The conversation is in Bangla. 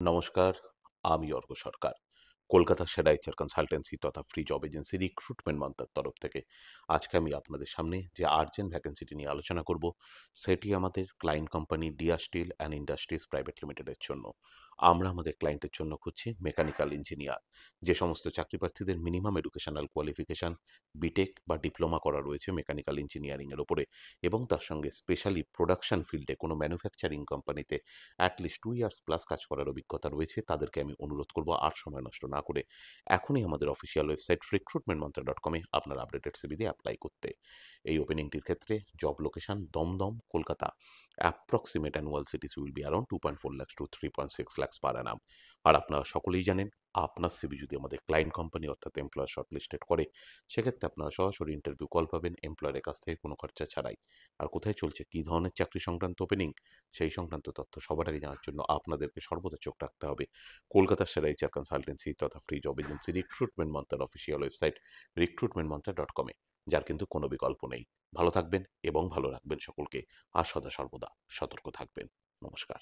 নমস্কার, আমি অর্ক সরকার। কলকাতার সেরা এইচআর কনসালটেন্সি তথা ফ্রি জব এজেন্সি রিক্রুটমেন্ট মন্ত্রার তরফ থেকে আজকে আমি আপনাদের সামনে যে আর্জেন্ট ভ্যাকেন্সিটি নিয়ে আলোচনা করব, সেটি আমাদের client company Diya steel and industries private লিমিটেডের জন্য। আমরা আমাদের ক্লায়েন্টের জন্য খুঁজছি মেকানিক্যাল ইঞ্জিনিয়ার। যে সমস্ত চাকরি প্রার্থীদের মিনিমাম এডুকেশনাল কোয়ালিফিকেশান বিটেক বা ডিপ্লোমা করা রয়েছে মেকানিক্যাল ইঞ্জিনিয়ারিংয়ের ওপরে, এবং তার সঙ্গে স্পেশালি প্রোডাকশন ফিল্ডে কোনো ম্যানুফ্যাকচারিং কোম্পানিতে অ্যাটলিস্ট 2 ইয়ার্স প্লাস কাজ করার অভিজ্ঞতা রয়েছে, তাদেরকে আমি অনুরোধ করব আর সময় নষ্ট না করে এখনই আমাদের অফিসিয়াল ওয়েবসাইট recruitmentmantra.com-এ আপনার আপডেটেড সিভি দিয়ে অ্যাপ্লাই করতে। এই ওপেনিংটির ক্ষেত্রে job location Dum Dum, Kolkata. Approximate annual CTC will be around 2.4 lakhs to 3.6 lakhs per annum। আর আপনারা সকলেই জানেন, আপনার সিভি যদি আমাদের ক্লায়েন্ট কোম্পানি অর্থাৎ এমপ্লয়ার শর্টলিস্টেড করে, সেক্ষেত্রে আপনারা সরাসরি ইন্টারভিউ কল পাবেন এমপ্লয়ারের কাছ থেকে কোনো খরচা ছাড়াই। আর কোথায় চলছে, কী ধরনের চাকরি সংক্রান্ত ওপেনিং, সেই সংক্রান্ত তথ্য সবার আগে জানার জন্য আপনাদেরকে সর্বদা চোখ রাখতে হবে কলকাতার সেরা এইচআর কনসালটেন্সি তথা ফ্রি জব এজেন্সি রিক্রুটমেন্ট মন্ত্রার অফিসিয়াল ওয়েবসাইট recruitmentmantra.com-এ, যার কিন্তু কোনো বিকল্প নেই। ভালো থাকবেন এবং ভালো রাখবেন সকলকে, আর সদা সর্বদা সতর্ক থাকবেন। নমস্কার।